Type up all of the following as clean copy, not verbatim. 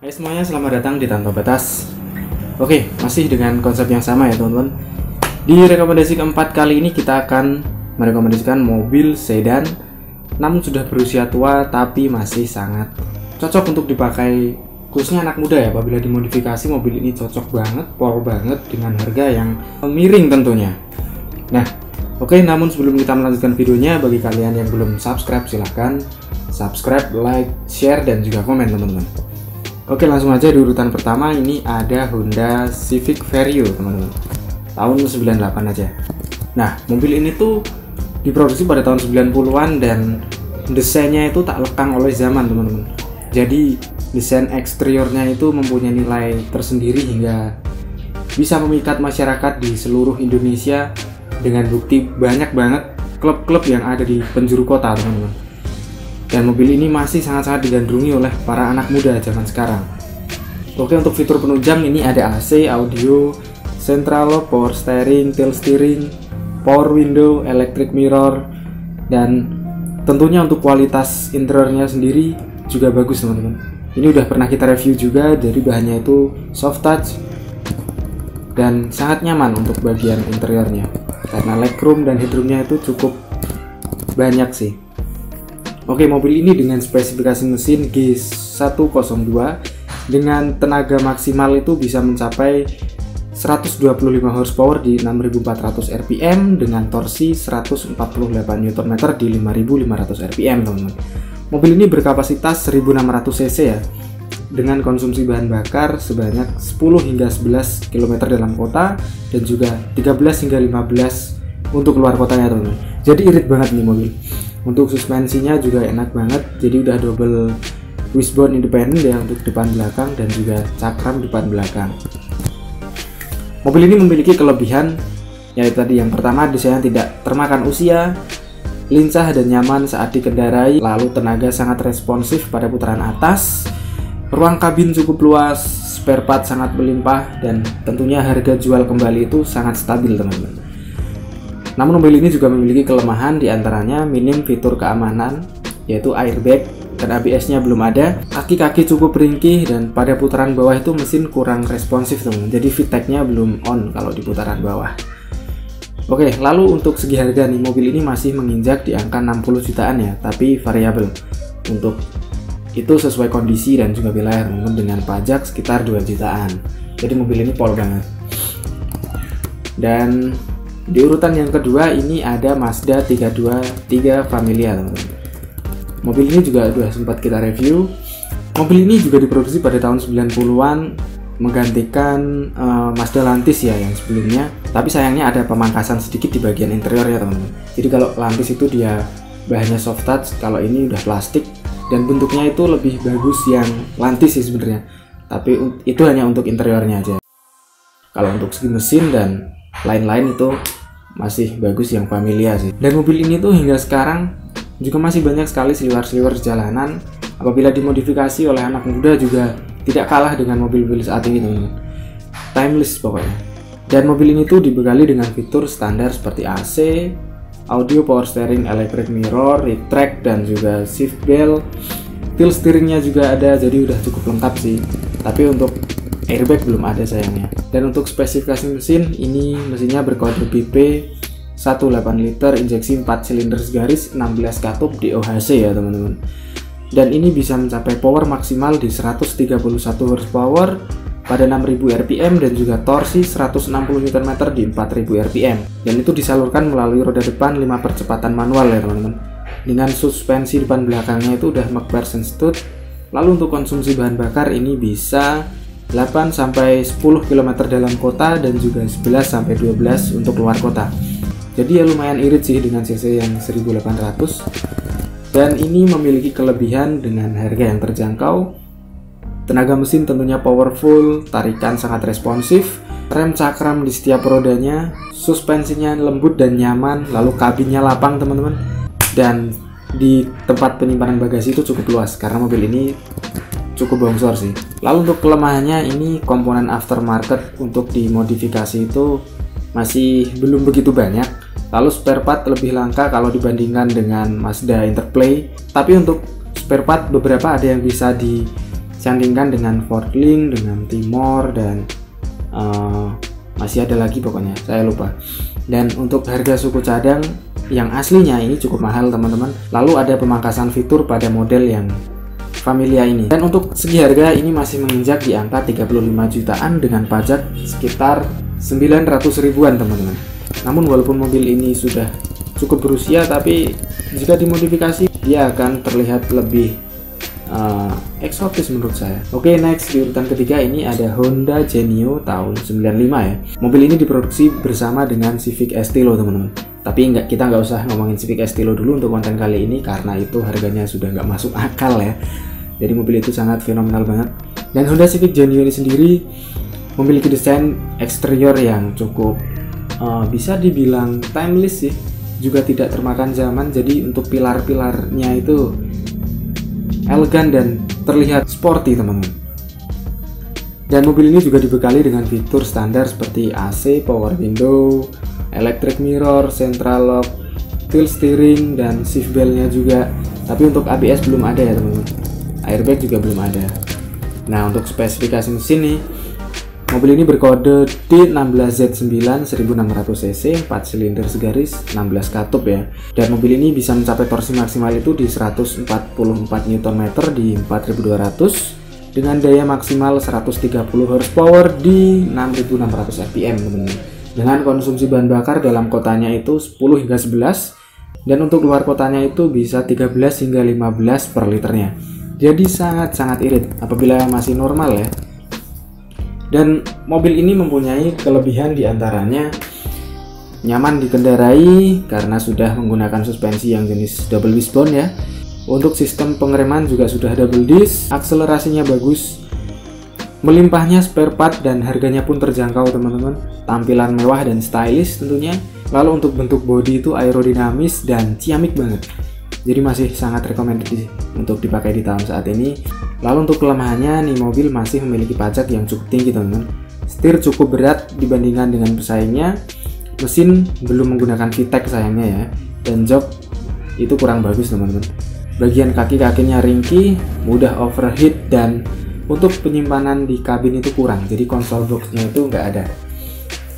Hai semuanya, selamat datang di Tanpa Batas. Oke, masih dengan konsep yang sama ya teman-teman. Di rekomendasi keempat kali ini kita akan merekomendasikan mobil sedan, namun sudah berusia tua tapi masih sangat cocok untuk dipakai khususnya anak muda ya. Apabila dimodifikasi, mobil ini cocok banget, power banget dengan harga yang miring tentunya. Nah, oke, namun sebelum kita melanjutkan videonya, bagi kalian yang belum subscribe silahkan subscribe, like, share, dan juga komen teman-teman. Oke, langsung aja di urutan pertama ini ada Honda Civic Vario teman-teman, tahun 98 aja. Nah, mobil ini tuh diproduksi pada tahun 90-an dan desainnya itu tak lekang oleh zaman teman-teman. Jadi desain eksteriornya itu mempunyai nilai tersendiri hingga bisa memikat masyarakat di seluruh Indonesia dengan bukti banyak banget klub-klub yang ada di penjuru kota teman-teman. Dan mobil ini masih sangat-sangat digandrungi oleh para anak muda zaman sekarang. Oke, untuk fitur penunjang ini ada AC, audio, central lock, power steering, tilt steering, power window, electric mirror, dan tentunya untuk kualitas interiornya sendiri juga bagus teman-teman. Ini udah pernah kita review juga, dari bahannya itu soft touch dan sangat nyaman untuk bagian interiornya karena legroom dan headroomnya itu cukup banyak sih. Oke, mobil ini dengan spesifikasi mesin G102 dengan tenaga maksimal itu bisa mencapai 125 horsepower di 6400 rpm dengan torsi 148 Nm di 5500 rpm teman-teman. Mobil ini berkapasitas 1600 cc ya, dengan konsumsi bahan bakar sebanyak 10 hingga 11 km dalam kota dan juga 13 hingga 15 untuk keluar kotanya teman-teman. Jadi irit banget nih mobil. Untuk suspensinya juga enak banget, jadi udah double wishbone independen ya untuk depan belakang dan juga cakram depan belakang. Mobil ini memiliki kelebihan yaitu tadi yang pertama, desainnya tidak termakan usia, lincah dan nyaman saat dikendarai, lalu tenaga sangat responsif pada putaran atas, ruang kabin cukup luas, spare part sangat melimpah, dan tentunya harga jual kembali itu sangat stabil teman-teman. Namun mobil ini juga memiliki kelemahan, diantaranya minim fitur keamanan yaitu airbag dan ABS-nya belum ada, kaki-kaki cukup ringkih, dan pada putaran bawah itu mesin kurang responsif teman, jadi VTEC-nya belum on kalau di putaran bawah. Oke, lalu untuk segi harga nih, mobil ini masih menginjak di angka 60 jutaan ya, tapi variabel. Untuk itu sesuai kondisi dan juga wilayah, namun dengan pajak sekitar 2 jutaan. Jadi mobil ini pol banget. Dan di urutan yang kedua ini ada Mazda 323 Familia teman-teman. Mobil ini juga sudah sempat kita review. Mobil ini juga diproduksi pada tahun 90-an, menggantikan Mazda Lantis ya yang sebelumnya. Tapi sayangnya ada pemangkasan sedikit di bagian interior ya teman-teman. Jadi kalau Lantis itu dia bahannya soft touch, kalau ini udah plastik dan bentuknya itu lebih bagus yang Lantis sih sebenarnya. Tapi itu hanya untuk interiornya aja. Kalau untuk segi mesin dan lain-lain itu masih bagus yang Familia sih. Dan mobil ini tuh hingga sekarang juga masih banyak sekali seliwer-seliwer jalanan. Apabila dimodifikasi oleh anak muda juga tidak kalah dengan mobil-mobil saat ini teman-teman. Timeless pokoknya. Dan mobil ini tuh dibekali dengan fitur standar seperti AC, audio, power steering, electric mirror, rear track, dan juga shift belt. Tilt steeringnya juga ada, jadi udah cukup lengkap sih. Tapi untuk airbag belum ada sayangnya. Dan untuk spesifikasi mesin, ini mesinnya berkode BP 18 liter, injeksi 4 silinder segaris, 16 katup DOHC ya teman-teman. Dan ini bisa mencapai power maksimal di 131 horsepower pada 6000 rpm dan juga torsi 160 Nm di 4000 rpm. Dan itu disalurkan melalui roda depan 5 percepatan manual ya teman-teman. Dengan suspensi depan belakangnya itu udah McPherson stud. Lalu untuk konsumsi bahan bakar ini bisa 8-10 km dalam kota dan juga 11-12 untuk luar kota. Jadi ya lumayan irit sih dengan cc yang 1800. Dan ini memiliki kelebihan dengan harga yang terjangkau. Tenaga mesin tentunya powerful, tarikan sangat responsif, rem cakram di setiap rodanya, suspensinya lembut dan nyaman, lalu kabinnya lapang teman-teman. Dan di tempat penyimpanan bagasi itu cukup luas karena mobil ini cukup bongsor sih. Lalu untuk kelemahannya ini komponen aftermarket untuk dimodifikasi itu masih belum begitu banyak. Lalu spare part lebih langka kalau dibandingkan dengan Mazda Interplay. Tapi untuk spare part beberapa ada yang bisa di sandingkan dengan Fordlink, dengan Timor, dan masih ada lagi pokoknya, saya lupa. Dan untuk harga suku cadang yang aslinya ini cukup mahal teman-teman. Lalu ada pemangkasan fitur pada model yang Familia ini. Dan untuk segi harga ini masih menginjak di angka 35 jutaan dengan pajak sekitar 900 ribuan teman-teman. Namun walaupun mobil ini sudah cukup berusia, tapi jika dimodifikasi dia akan terlihat lebih eksotis menurut saya. Oke, next di urutan ketiga ini ada Honda Genio tahun 95 ya. Mobil ini diproduksi bersama dengan Civic Estilo teman-teman. Tapi kita nggak usah ngomongin Civic Estilo dulu untuk konten kali ini karena itu harganya sudah nggak masuk akal ya. Jadi mobil itu sangat fenomenal banget. Dan Honda Civic Genio ini sendiri memiliki desain eksterior yang cukup bisa dibilang timeless sih, juga tidak termakan zaman. Jadi untuk pilar-pilarnya itu elegan dan terlihat sporty teman-teman. Dan mobil ini juga dibekali dengan fitur standar seperti AC, power window, electric mirror, central lock, tilt steering, dan seat belt-nya juga. Tapi untuk ABS belum ada ya teman-teman. Airbag juga belum ada. Nah, untuk spesifikasi mesin nih, mobil ini berkode D16Z9 1600cc, 4 silinder segaris, 16 katup ya. Dan mobil ini bisa mencapai torsi maksimal itu di 144 Nm di 4200 dengan daya maksimal 130 horsepower di 6600 rpm teman-teman. Dengan konsumsi bahan bakar dalam kotanya itu 10 hingga 11 dan untuk luar kotanya itu bisa 13 hingga 15 per liternya. Jadi sangat-sangat irit apabila masih normal ya. Dan mobil ini mempunyai kelebihan diantaranya nyaman dikendarai karena sudah menggunakan suspensi yang jenis double wishbone ya. Untuk sistem pengereman juga sudah double disc, akselerasinya bagus, melimpahnya spare part dan harganya pun terjangkau teman-teman. Tampilan mewah dan stylish tentunya. Lalu untuk bentuk bodi itu aerodinamis dan ciamik banget. Jadi masih sangat recommended untuk dipakai di tahun saat ini. Lalu untuk kelemahannya nih, mobil masih memiliki pajak yang cukup tinggi teman-teman. Setir cukup berat dibandingkan dengan pesaingnya. Mesin belum menggunakan VTEC sayangnya ya. Dan jok itu kurang bagus teman-teman. Bagian kaki-kakinya ringkih, mudah overheat, dan untuk penyimpanan di kabin itu kurang. Jadi konsol boxnya itu nggak ada.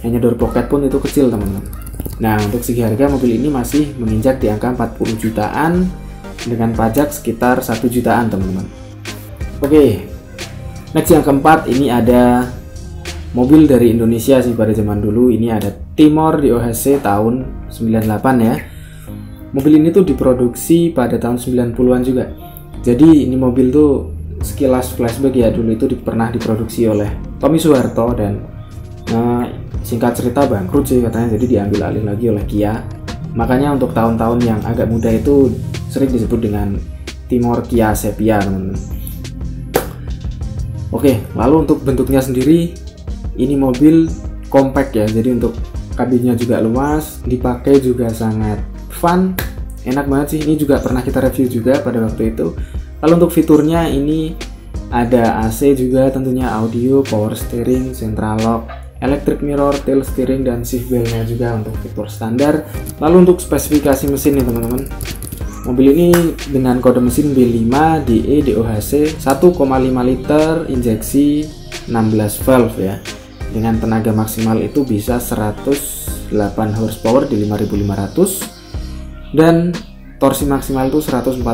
Hanya door pocket pun itu kecil teman-teman. Nah, untuk segi harga mobil ini masih menginjak di angka 40 jutaan dengan pajak sekitar 1 jutaan teman-teman. Oke, next yang keempat ini ada mobil dari Indonesia sih pada zaman dulu. Ini ada Timor di OHC tahun 98 ya. Mobil ini tuh diproduksi pada tahun 90-an juga. Jadi ini mobil tuh sekilas flashback ya, dulu itu pernah diproduksi oleh Tommy Soeharto dan singkat cerita bangkrut sih katanya, jadi diambil alih lagi oleh Kia. Makanya untuk tahun-tahun yang agak muda itu sering disebut dengan Timor Kia Sepia teman-teman. Oke, lalu untuk bentuknya sendiri ini mobil compact ya, jadi untuk kabinnya juga luas, dipakai juga sangat fun, enak banget sih. Ini juga pernah kita review juga pada waktu itu. Lalu untuk fiturnya ini ada AC juga tentunya, audio, power steering, central lock, electric mirror, tilt steering, dan seat belt-nya juga untuk fitur standar. Lalu untuk spesifikasi mesin nih teman-teman, mobil ini dengan kode mesin B5 DE DOHC 1,5 liter injeksi 16 valve ya, dengan tenaga maksimal itu bisa 108 horsepower di 5500 dan torsi maksimal itu 145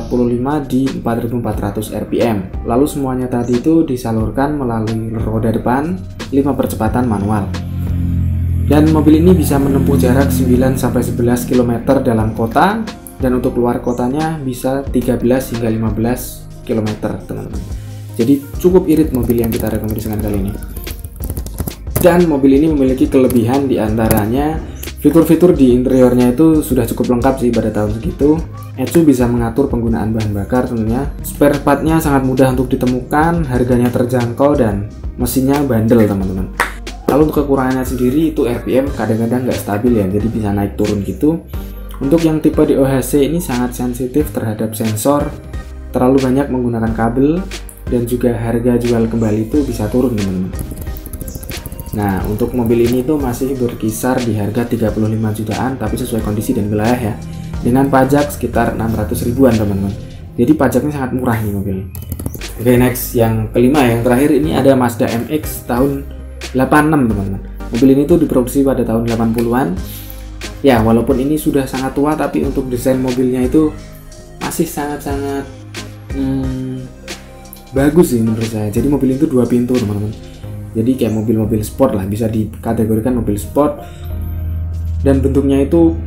di 4400 rpm. Lalu semuanya tadi itu disalurkan melalui roda depan 5 percepatan manual. Dan mobil ini bisa menempuh jarak 9-11 km dalam kota, dan untuk luar kotanya bisa 13 hingga 15 km teman-teman. Jadi cukup irit mobil yang kita rekomendasikan kali ini. Dan mobil ini memiliki kelebihan diantaranya fitur-fitur di interiornya itu sudah cukup lengkap sih pada tahun segitu. ECU bisa mengatur penggunaan bahan bakar tentunya. Spare part-nya sangat mudah untuk ditemukan, harganya terjangkau, dan mesinnya bandel teman-teman. Lalu untuk kekurangannya sendiri itu RPM kadang-kadang nggak stabil ya, jadi bisa naik turun gitu. Untuk yang tipe DOHC ini sangat sensitif terhadap sensor, terlalu banyak menggunakan kabel, dan juga harga jual kembali itu bisa turun teman-teman. Nah, untuk mobil ini tuh masih berkisar di harga 35 jutaan, tapi sesuai kondisi dan wilayah ya, dengan pajak sekitar 600 ribuan teman-teman. Jadi pajaknya sangat murah nih mobil. Oke, next yang kelima, yang terakhir ini ada Mazda MX tahun 86 teman-teman. Mobil ini tuh diproduksi pada tahun 80-an. Ya, walaupun ini sudah sangat tua, tapi untuk desain mobilnya itu masih sangat-sangat bagus sih menurut saya. Jadi mobil itu 2 pintu teman-teman. Jadi kayak mobil-mobil sport lah, bisa dikategorikan mobil sport. Dan bentuknya itu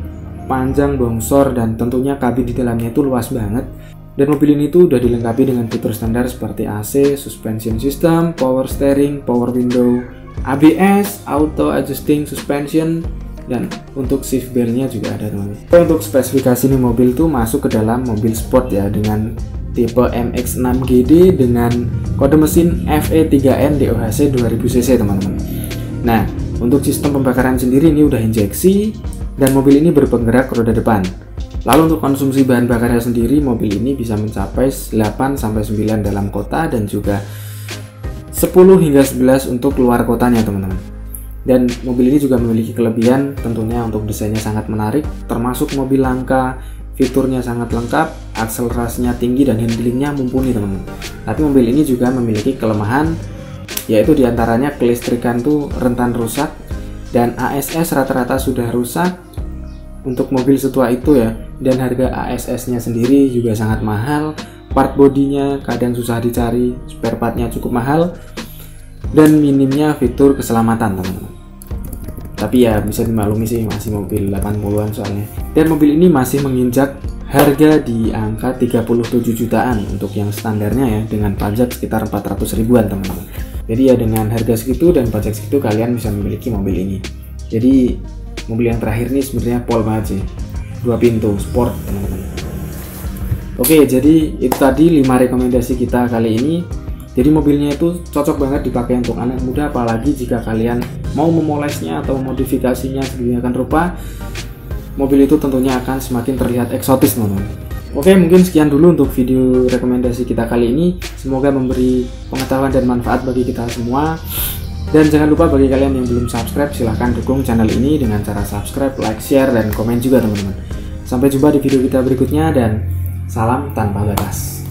panjang, bongsor, dan tentunya kabin di dalamnya itu luas banget. Dan mobil ini tuh udah dilengkapi dengan fitur standar seperti AC, suspension system, power steering, power window, ABS, auto adjusting suspension, dan untuk seat belt-nya juga ada teman-teman. Untuk spesifikasi nih, mobil tuh masuk ke dalam mobil sport ya, dengan tipe MX-6 GD dengan kode mesin FE3N DOHC 2000cc teman-teman. Nah, untuk sistem pembakaran sendiri ini udah injeksi, dan mobil ini berpenggerak roda depan. Lalu untuk konsumsi bahan bakarnya sendiri, mobil ini bisa mencapai 8-9 dalam kota dan juga 10 hingga 11 untuk keluar kotanya teman-teman. Dan mobil ini juga memiliki kelebihan tentunya untuk desainnya sangat menarik, termasuk mobil langka, fiturnya sangat lengkap, akselerasinya tinggi dan handlingnya mumpuni teman-teman. Tapi mobil ini juga memiliki kelemahan, yaitu diantaranya kelistrikan tuh rentan rusak, dan ASS rata-rata sudah rusak untuk mobil setua itu ya. Dan harga ASS-nya sendiri juga sangat mahal, part bodinya kadang susah dicari, spare part-nya cukup mahal, dan minimnya fitur keselamatan teman-teman. Tapi ya bisa dimaklumi sih, masih mobil 80-an soalnya. Dan mobil ini masih menginjak harga di angka 37 jutaan untuk yang standarnya ya, dengan pajak sekitar 400 ribuan teman-teman. Jadi ya dengan harga segitu dan pajak segitu kalian bisa memiliki mobil ini. Jadi mobil yang terakhir ini sebenarnya pol banget sih, 2 pintu sport teman-teman. Oke, jadi itu tadi 5 rekomendasi kita kali ini. Jadi mobilnya itu cocok banget dipakai untuk anak muda, apalagi jika kalian mau memolesnya atau memodifikasinya sedemikian rupa. Mobil itu tentunya akan semakin terlihat eksotis teman-teman. Oke, mungkin sekian dulu untuk video rekomendasi kita kali ini. Semoga memberi pengetahuan dan manfaat bagi kita semua. Dan jangan lupa bagi kalian yang belum subscribe, silahkan dukung channel ini dengan cara subscribe, like, share, dan komen juga teman-teman. Sampai jumpa di video kita berikutnya, dan salam tanpa batas.